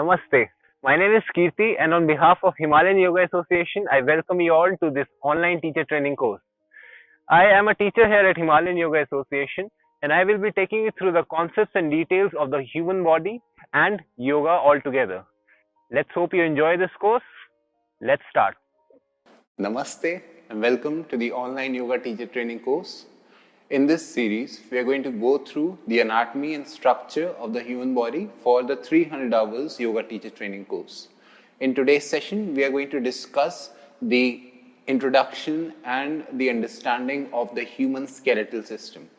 Namaste. My name is Kirti, and on behalf of Himalayan Yoga Association, I welcome you all to this online teacher training course. I am a teacher here at Himalayan Yoga Association, and I will be taking you through the concepts and details of the human body and yoga altogether. Let's hope you enjoy this course. Let's start. Namaste and welcome to the online yoga teacher training course. In this series, we are going to go through the anatomy and structure of the human body for the 300 hours yoga teacher training course. In today's session, we are going to discuss the introduction and the understanding of the human skeletal system.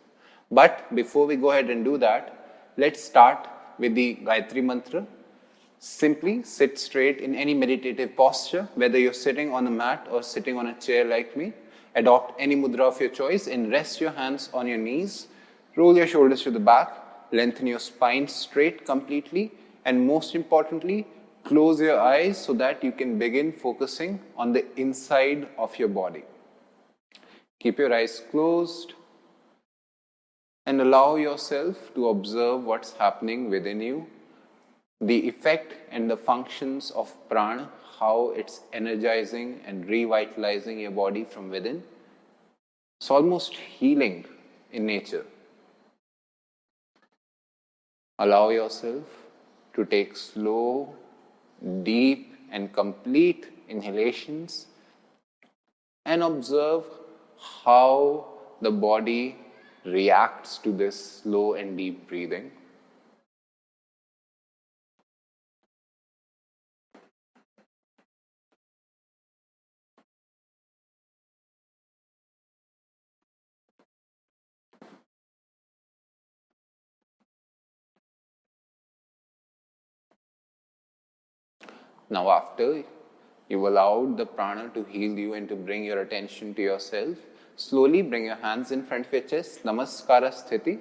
But before we go ahead and do that, let's start with the Gayatri mantra. Simply sit straight in any meditative posture, whether you're sitting on a mat or sitting on a chair like me. Adopt any mudra of your choice and rest your hands on your knees. Roll your shoulders to the back, lengthen your spine straight completely, and most importantly, close your eyes so that you can begin focusing on the inside of your body. Keep your eyes closed and allow yourself to observe what's happening within you, the effect and the functions of prana, how it's energizing and revitalizing your body from within. It's almost healing in nature. Allow yourself to take slow, deep and complete inhalations and observe how the body reacts to this slow and deep breathing. Now after you've allowed the prana to heal you and to bring your attention to yourself, slowly bring your hands in front of your chest, Namaskara Sthiti.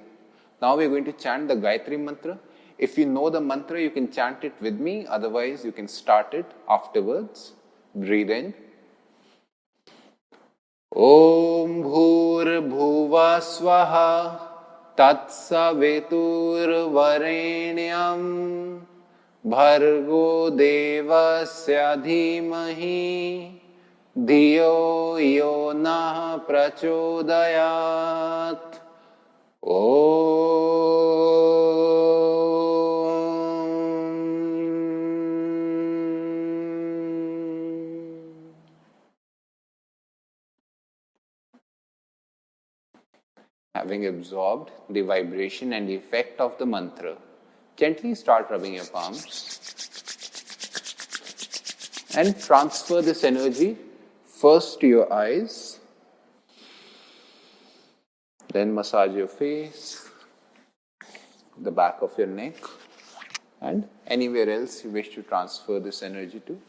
Now we're going to chant the Gayatri mantra. If you know the mantra, you can chant it with me, otherwise you can start it afterwards. Breathe in. Om Bhur Bhuva Swaha Tat Savitur Varenyam Bhargo Devasya Dhimahi Dhiyo Yo Nah Prachodayat. Having absorbed the vibration and the effect of the mantra, gently start rubbing your palms and transfer this energy first to your eyes, then massage your face, the back of your neck, and anywhere else you wish to transfer this energy to.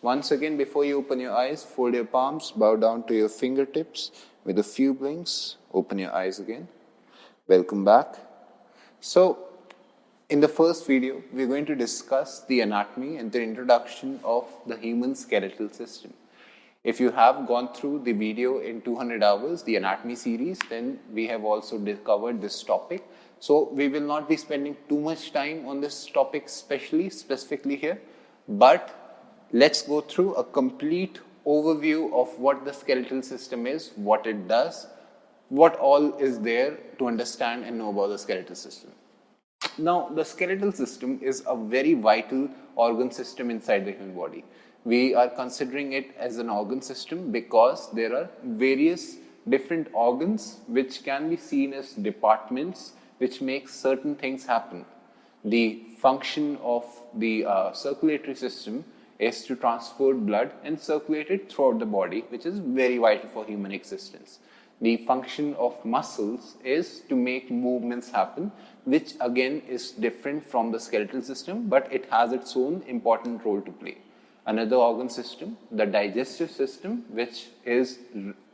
Once again, before you open your eyes, fold your palms, bow down to your fingertips with a few blinks. Open your eyes again. Welcome back. So, in the first video, we're going to discuss the anatomy and the introduction of the human skeletal system. If you have gone through the video in 200 hours, the anatomy series, then we have also covered this topic. So we will not be spending too much time on this topic specifically here, but let's go through a complete overview of what the skeletal system is, what it does, what all is there to understand and know about the skeletal system. Now, the skeletal system is a very vital organ system inside the human body. We are considering it as an organ system because there are various different organs which can be seen as departments which make certain things happen. The function of the circulatory system is to transport blood and circulate it throughout the body, which is very vital for human existence. The function of muscles is to make movements happen, which again is different from the skeletal system, but it has its own important role to play. Another organ system, the digestive system, which is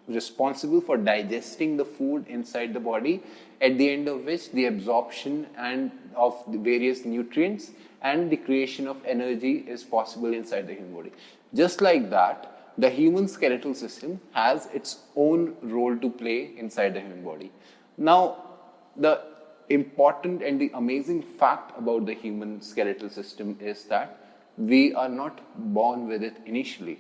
responsible for digesting the food inside the body, at the end of which the absorption and of the various nutrients and the creation of energy is possible inside the human body. Just like that, the human skeletal system has its own role to play inside the human body. Now, the important and the amazing fact about the human skeletal system is that we are not born with it initially.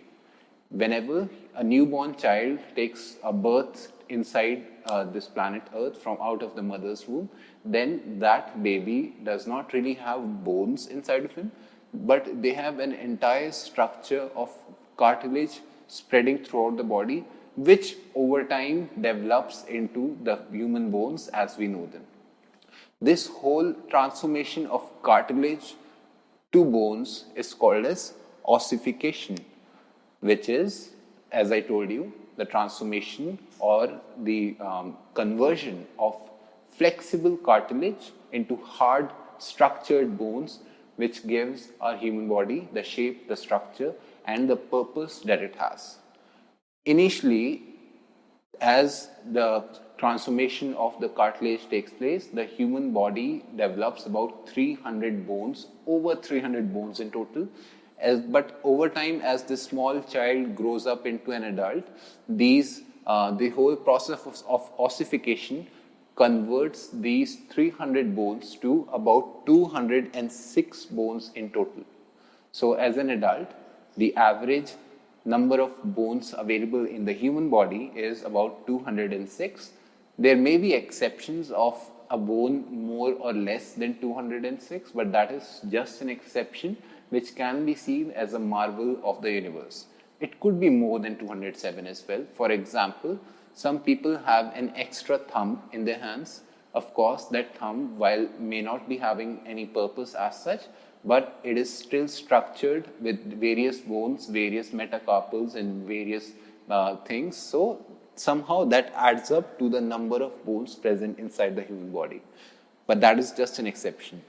Whenever a newborn child takes a birth inside this planet Earth from out of the mother's womb, then that baby does not really have bones inside of him, but they have an entire structure of cartilage spreading throughout the body, which over time develops into the human bones as we know them. This whole transformation of cartilage to bones is called as ossification, which is, as I told you, the transformation or the conversion of flexible cartilage into hard structured bones, which gives our human body the shape, the structure, and the purpose that it has. Initially, as the transformation of the cartilage takes place, the human body develops about 300 bones, over 300 bones in total. But over time, as this small child grows up into an adult, the whole process of ossification converts these 300 bones to about 206 bones in total. So as an adult, the average number of bones available in the human body is about 206. There may be exceptions of a bone more or less than 206, but that is just an exception which can be seen as a marvel of the universe. It could be more than 207 as well. For example, some people have an extra thumb in their hands. Of course, that thumb, while may not be having any purpose as such, but it is still structured with various bones, various metacarpals and various things. So somehow that adds up to the number of bones present inside the human body. But that is just an exception.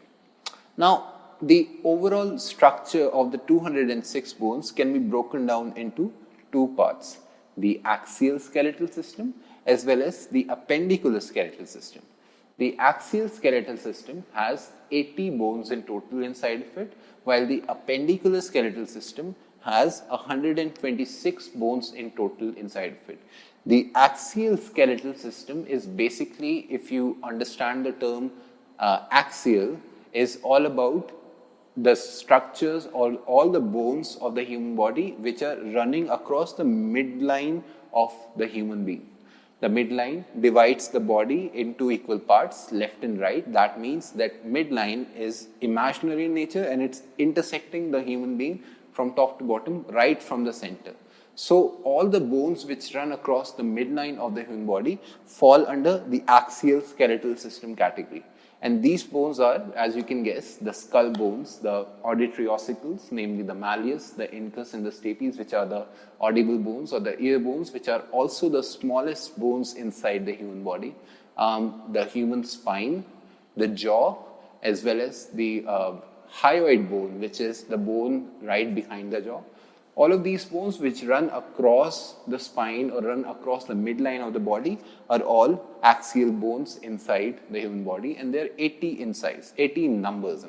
Now, the overall structure of the 206 bones can be broken down into two parts: the axial skeletal system as well as the appendicular skeletal system. The axial skeletal system has 80 bones in total inside of it, while the appendicular skeletal system has 126 bones in total inside of it. The axial skeletal system is basically, if you understand the term axial, is all about the structures or all the bones of the human body which are running across the midline of the human being. The midline divides the body into equal parts, left and right. That means that midline is imaginary in nature and it's intersecting the human being from top to bottom, right from the center. So all the bones which run across the midline of the human body fall under the axial skeletal system category. And these bones are, as you can guess, the skull bones, the auditory ossicles, namely the malleus, the incus and the stapes, which are the audible bones, or the ear bones, which are also the smallest bones inside the human body, the human spine, the jaw, as well as the hyoid bone, which is the bone right behind the jaw. All of these bones which run across the spine or run across the midline of the body are all axial bones inside the human body, and they're 80 in size, 80 in numbers,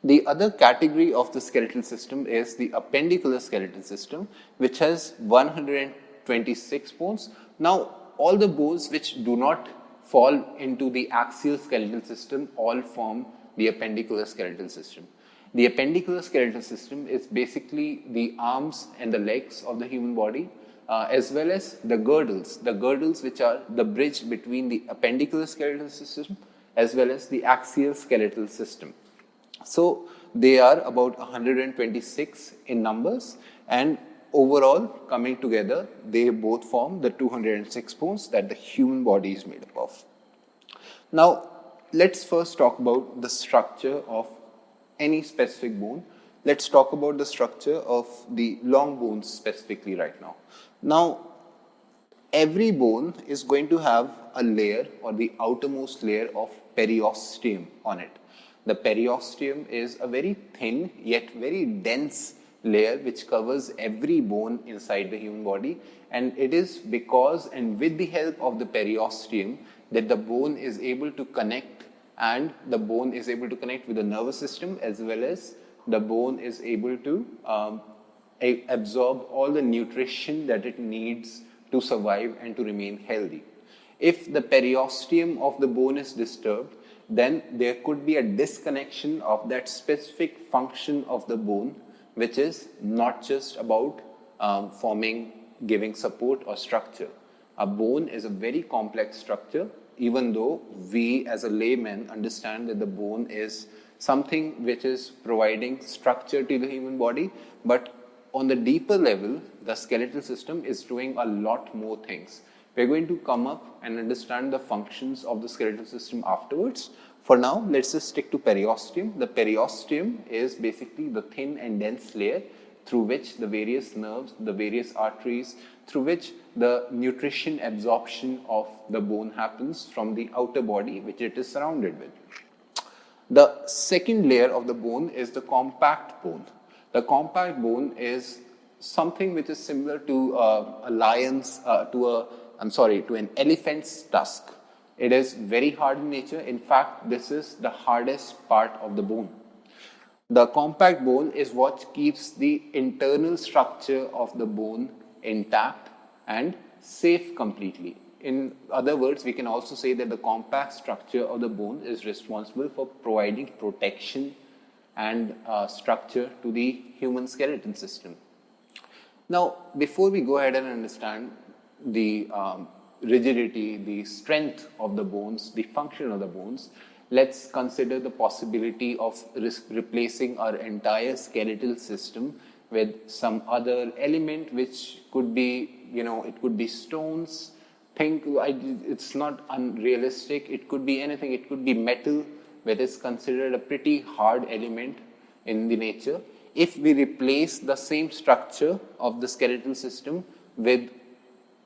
The other category of the skeletal system is the appendicular skeletal system, which has 126 bones. Now, all the bones which do not fall into the axial skeletal system all form the appendicular skeletal system. The appendicular skeletal system is basically the arms and the legs of the human body, as well as the girdles which are the bridge between the appendicular skeletal system as well as the axial skeletal system. So they are about 126 in numbers, and overall coming together they both form the 206 bones that the human body is made up of. Now let's first talk about the structure of any specific bone. Let's talk about the structure of the long bones specifically right now. Now, every bone is going to have a layer or the outermost layer of periosteum on it. The periosteum is a very thin yet very dense layer which covers every bone inside the human body, and it is because and with the help of the periosteum that the bone is able to connect, and the bone is able to connect with the nervous system, as well as the bone is able to absorb all the nutrition that it needs to survive and to remain healthy. If the periosteum of the bone is disturbed, then there could be a disconnection of that specific function of the bone, which is not just about forming, giving support or structure. A bone is a very complex structure, even though we as a layman understand that the bone is something which is providing structure to the human body, but on the deeper level, the skeletal system is doing a lot more things. We're going to come up and understand the functions of the skeletal system afterwards. For now, let's just stick to periosteum. The periosteum is basically the thin and dense layer through which the various nerves, the various arteries, through which the nutrition absorption of the bone happens from the outer body which it is surrounded with. The second layer of the bone is the compact bone. The compact bone is something which is similar to an elephant's tusk. It is very hard in nature. In fact, this is the hardest part of the bone. The compact bone is what keeps the internal structure of the bone intact and safe completely. In other words, we can also say that the compact structure of the bone is responsible for providing protection and structure to the human skeleton system. Now, before we go ahead and understand the rigidity, the strength of the bones, the function of the bones, let's consider the possibility of replacing our entire skeletal system with some other element, which could be, it could be stones. It's not unrealistic. It could be anything. It could be metal, which is considered a pretty hard element in the nature. If we replace the same structure of the skeletal system with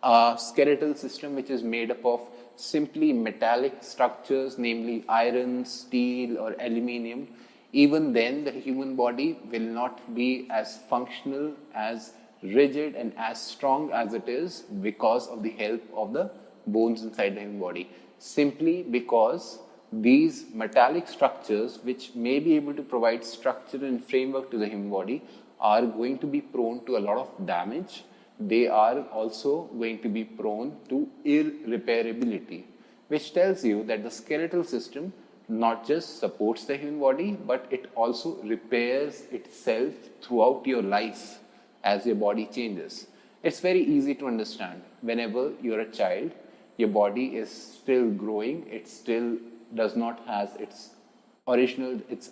a skeletal system which is made up of simply metallic structures, namely iron, steel, or aluminium, even then the human body will not be as functional, as rigid, and as strong as it is because of the help of the bones inside the human body. Simply because these metallic structures, which may be able to provide structure and framework to the human body, are going to be prone to a lot of damage. They are also going to be prone to irreparability, which tells you that the skeletal system not just supports the human body, but it also repairs itself throughout your life as your body changes. It's very easy to understand. Whenever you're a child, your body is still growing. It still does not have its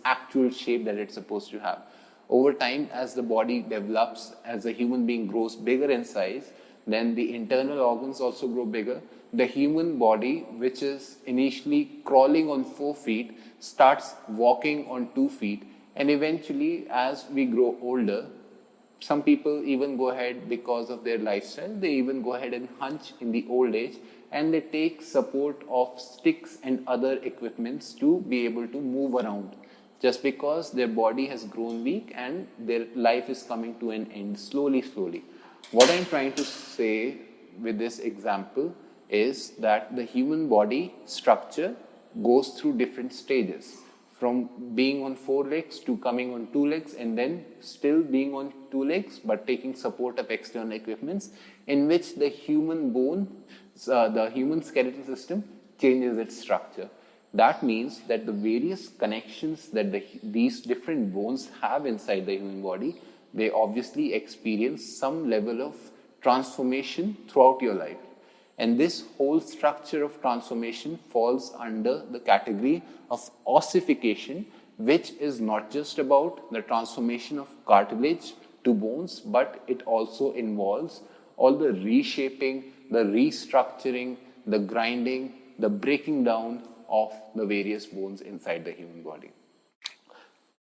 actual shape that it's supposed to have. Over time, as the body develops, as the human being grows bigger in size, then the internal organs also grow bigger. The human body, which is initially crawling on 4 feet, starts walking on 2 feet. And eventually, as we grow older, some people even go ahead, because of their lifestyle, they even go ahead and hunch in the old age, and they take support of sticks and other equipments to be able to move around, just because their body has grown weak and their life is coming to an end slowly. What I'm trying to say with this example is that the human body structure goes through different stages, from being on 4 legs to coming on 2 legs, and then still being on 2 legs but taking support of external equipments, in which the human bone, the human skeletal system changes its structure. That means that the various connections that these different bones have inside the human body, they obviously experience some level of transformation throughout your life. And this whole structure of transformation falls under the category of ossification, which is not just about the transformation of cartilage to bones, but it also involves all the reshaping, the restructuring, the grinding, the breaking down of the various bones inside the human body.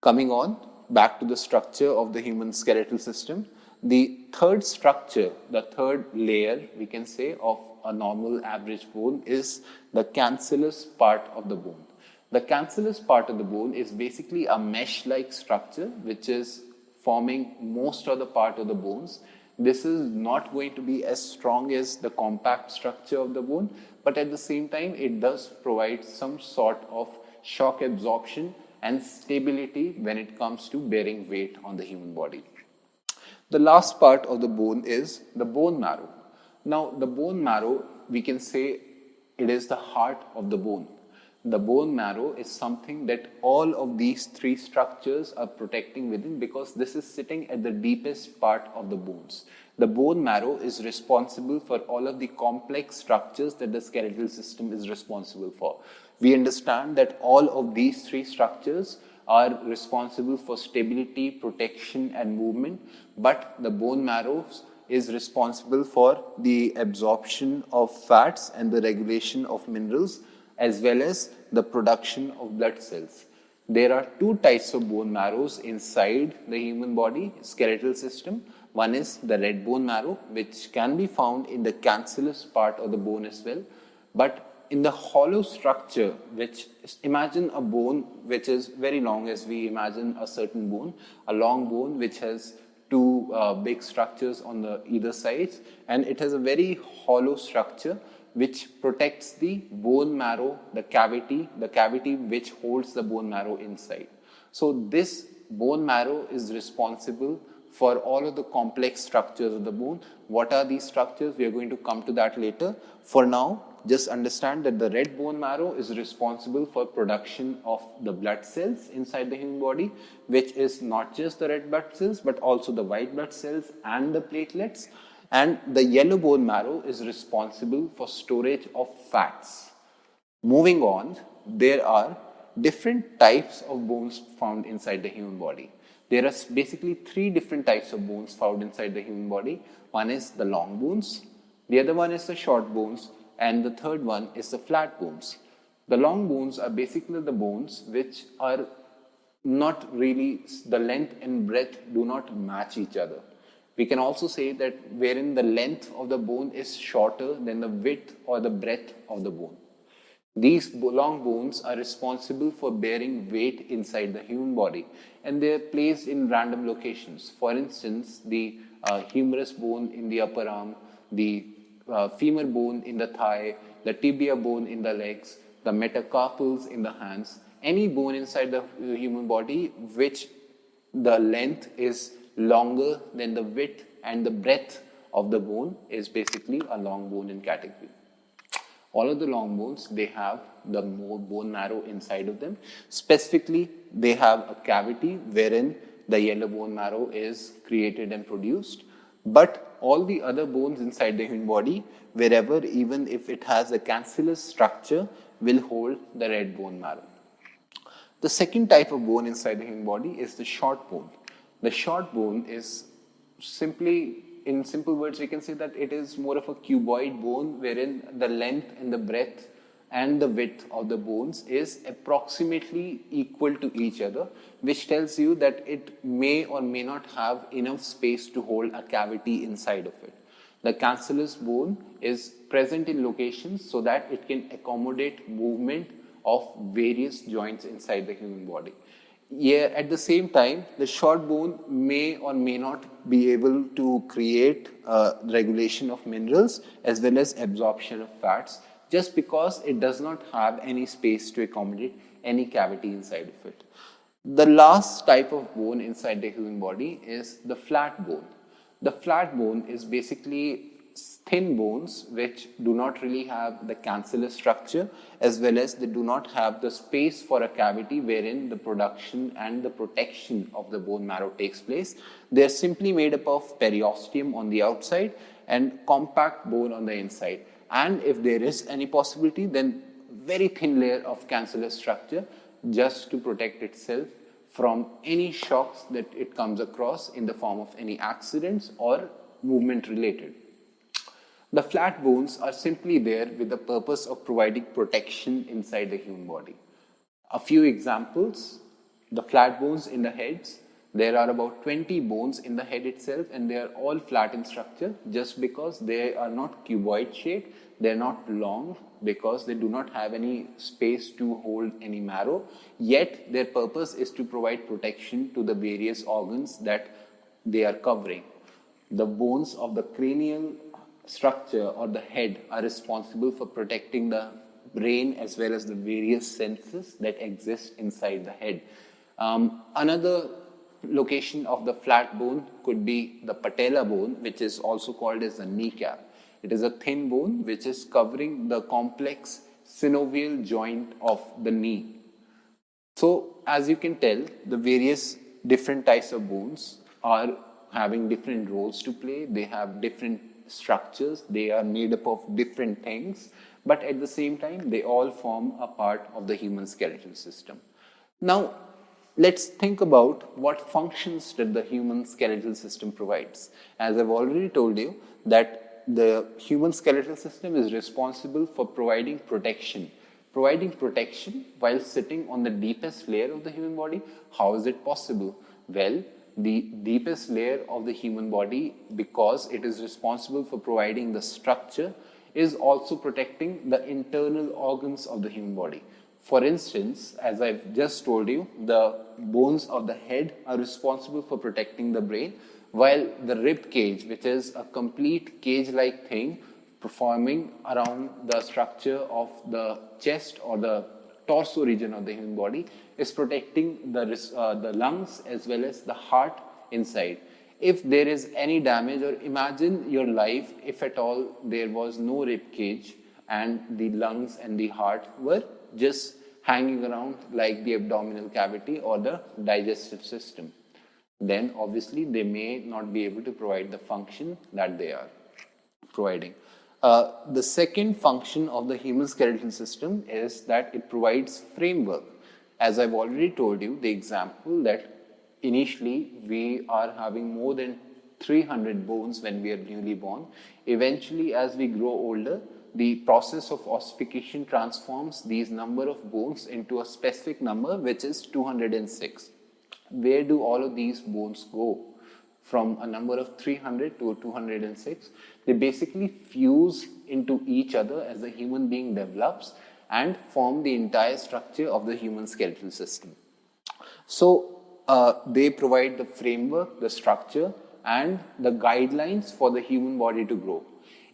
Coming on back to the structure of the human skeletal system, the third structure, the third layer, we can say, of a normal average bone is the cancellous part of the bone. The cancellous part of the bone is basically a mesh-like structure which is forming most of the part of the bones. This is not going to be as strong as the compact structure of the bone, but at the same time, it does provide some sort of shock absorption and stability when it comes to bearing weight on the human body. The last part of the bone is the bone marrow. Now, the bone marrow, we can say it is the heart of the bone. the bone marrow is something that all of these three structures are protecting within, because this is sitting at the deepest part of the bones. The bone marrow is responsible for all of the complex structures that the skeletal system is responsible for. We understand that all of these three structures are responsible for stability, protection and movement, but the bone marrow is responsible for the absorption of fats and the regulation of minerals, as well as the production of blood cells. There are two types of bone marrows inside the human body skeletal system. One is the red bone marrow, which can be found in the cancellous part of the bone as well. But in the hollow structure, which imagine a bone which is very long, as we imagine a certain bone, a long bone which has two big structures on the either sides, and it has a very hollow structure which protects the bone marrow, the cavity which holds the bone marrow inside. So this bone marrow is responsible for all of the complex structures of the bone. What are these structures? We are going to come to that later. For now, just understand that the red bone marrow is responsible for production of the blood cells inside the human body, which is not just the red blood cells, but also the white blood cells and the platelets. And the yellow bone marrow is responsible for storage of fats. Moving on, there are different types of bones found inside the human body. There are basically three different types of bones found inside the human body. One is the long bones, the other one is the short bones, and the third one is the flat bones. The long bones are basically the bones which are not really, the length and breadth do not match each other. We can also say that wherein the length of the bone is shorter than the width or the breadth of the bone. These long bones are responsible for bearing weight inside the human body, and they are placed in random locations. For instance, the humerus bone in the upper arm, the femur bone in the thigh, the tibia bone in the legs, the metacarpals in the hands. Any bone inside the human body which the length is longer than the width and the breadth of the bone is basically a long bone in category. All of the long bones, they have the bone marrow inside of them. Specifically, they have a cavity wherein the yellow bone marrow is created and produced. But all the other bones inside the human body, wherever, even if it has a cancellous structure, will hold the red bone marrow. The second type of bone inside the human body is the short bone. The short bone is simply, in simple words, we can say that it is more of a cuboid bone wherein the length and the breadth and the width of the bones is approximately equal to each other, which tells you that it may or may not have enough space to hold a cavity inside of it. The cancellous bone is present in locations so that it can accommodate movement of various joints inside the human body. Yeah, at the same time, the short bone may or may not be able to create regulation of minerals as well as absorption of fats, just because it does not have any space to accommodate any cavity inside of it. The last type of bone inside the human body is the flat bone. The flat bone is basically thin bones which do not really have the cancellous structure, as well as they do not have the space for a cavity wherein the production and the protection of the bone marrow takes place. They are simply made up of periosteum on the outside and compact bone on the inside. And if there is any possibility, then very thin layer of cancellous structure just to protect itself from any shocks that it comes across in the form of any accidents or movement related. The flat bones are simply there with the purpose of providing protection inside the human body. A few examples: the flat bones in the heads. There are about 20 bones in the head itself, and they are all flat in structure just because they are not cuboid shaped. They are not long because they do not have any space to hold any marrow. Yet their purpose is to provide protection to the various organs that they are covering. The bones of the cranial structure or the head are responsible for protecting the brain as well as the various senses that exist inside the head. Another location of the flat bone could be the patella bone, which is also called as the kneecap. It is a thin bone which is covering the complex synovial joint of the knee. So as you can tell, the various different types of bones are having different roles to play. They have different structures. They are made up of different things, but at the same time, they all form a part of the human skeletal system. Now, let's think about what functions that the human skeletal system provides. As I've already told you, that the human skeletal system is responsible for providing protection. Providing protection while sitting on the deepest layer of the human body. How is it possible? Well, the deepest layer of the human body, because it is responsible for providing the structure, is also protecting the internal organs of the human body. For instance, as I've just told you, the bones of the head are responsible for protecting the brain, while the rib cage, which is a complete cage-like thing performing around the structure of the chest or the torso region of the human body, is protecting the lungs as well as the heart inside. If there is any damage, or imagine your life if at all there was no rib cage and the lungs and the heart were just hanging around like the abdominal cavity or the digestive system, then obviously they may not be able to provide the function that they are providing. The second function of the human skeletal system is that it provides framework. As I've already told you, the example that initially we are having more than 300 bones when we are newly born. Eventually, as we grow older, the process of ossification transforms these number of bones into a specific number, which is 206. Where do all of these bones go? From a number of 300 to 206, they basically fuse into each other as the human being develops and form the entire structure of the human skeletal system. So they provide the framework, the structure, and the guidelines for the human body to grow.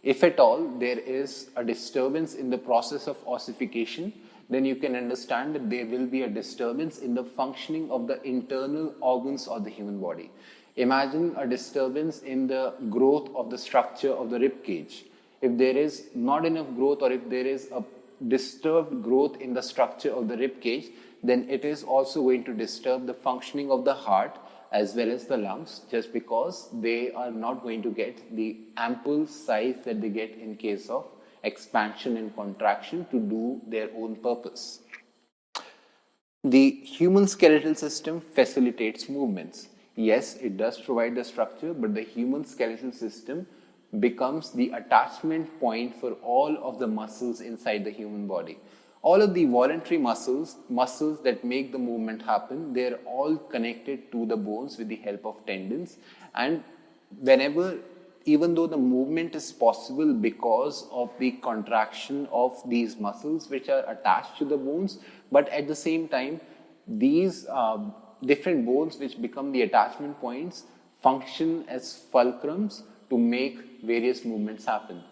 If at all there is a disturbance in the process of ossification, then you can understand that there will be a disturbance in the functioning of the internal organs of the human body. Imagine a disturbance in the growth of the structure of the rib cage. If there is not enough growth, or if there is a disturbed growth in the structure of the rib cage, then it is also going to disturb the functioning of the heart as well as the lungs, just because they are not going to get the ample size that they get in case of expansion and contraction to do their own purpose. The human skeletal system facilitates movements. Yes, it does provide the structure, but the human skeletal system becomes the attachment point for all of the muscles inside the human body. All of the voluntary muscles that make the movement happen, they're all connected to the bones with the help of tendons. And whenever, even though the movement is possible because of the contraction of these muscles which are attached to the bones, but at the same time, these different bones which become the attachment points function as fulcrums to make various movements happen.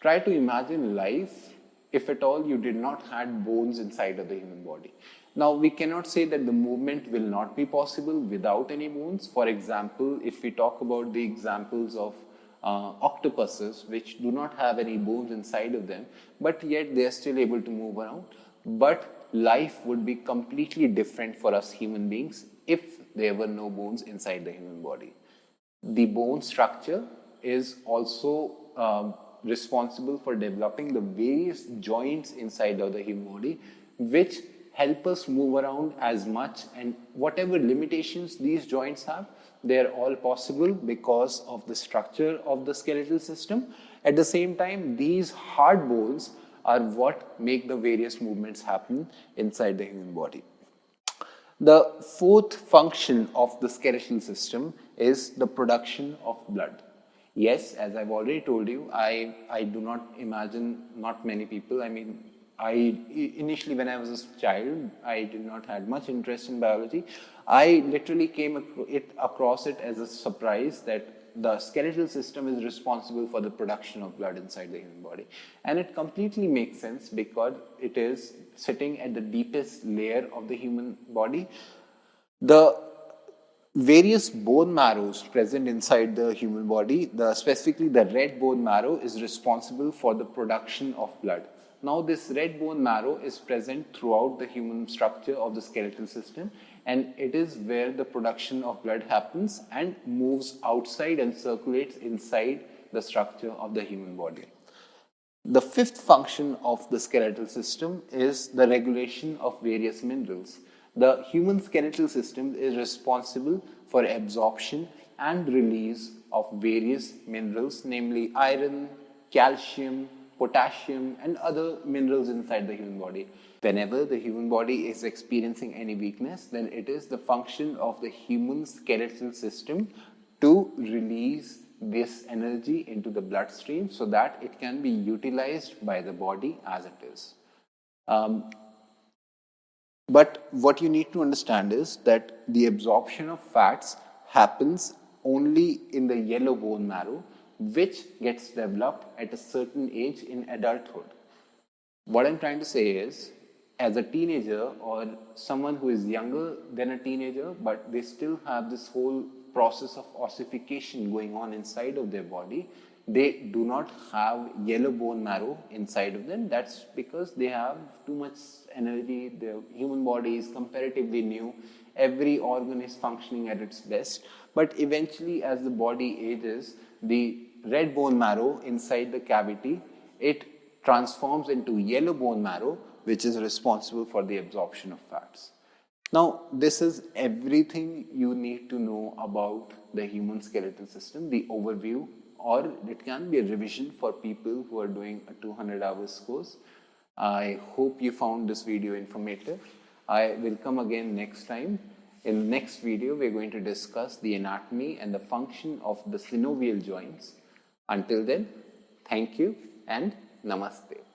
Try to imagine life if at all you did not had bones inside of the human body. Now, we cannot say that the movement will not be possible without any bones. For example, if we talk about the examples of octopuses, which do not have any bones inside of them, but yet they are still able to move around. But life would be completely different for us human beings if there were no bones inside the human body. The bone structure is also responsible for developing the various joints inside of the human body, which help us move around as much, and whatever limitations these joints have, they are all possible because of the structure of the skeletal system. At the same time, these hard bones are what make the various movements happen inside the human body. The fourth function of the skeletal system is the production of blood. Yes, as I've already told you, I do not imagine not many people. I mean, initially when I was a child, I did not have much interest in biology. I literally came across it as a surprise that the skeletal system is responsible for the production of blood inside the human body. And it completely makes sense because it is sitting at the deepest layer of the human body. The various bone marrows present inside the human body, specifically the red bone marrow, is responsible for the production of blood. Now this red bone marrow is present throughout the human structure of the skeletal system, and it is where the production of blood happens and moves outside and circulates inside the structure of the human body. The fifth function of the skeletal system is the regulation of various minerals. The human skeletal system is responsible for absorption and release of various minerals, namely iron, calcium, potassium, and other minerals inside the human body. Whenever the human body is experiencing any weakness, then it is the function of the human skeletal system to release this energy into the bloodstream so that it can be utilized by the body as it is. But what you need to understand is that the absorption of fats happens only in the yellow bone marrow, which gets developed at a certain age in adulthood. What I'm trying to say is, as a teenager or someone who is younger than a teenager, but they still have this whole process of ossification going on inside of their body, they do not have yellow bone marrow inside of them. That's because they have too much energy. The human body is comparatively new. Every organ is functioning at its best. But eventually, as the body ages, the red bone marrow inside the cavity, it transforms into yellow bone marrow, which is responsible for the absorption of fats. Now, this is everything you need to know about the human skeletal system, the overview, or it can be a revision for people who are doing a 200 hours course. I hope you found this video informative. I will come again next time. In the next video, we're going to discuss the anatomy and the function of the synovial joints. Until then, thank you and namaste.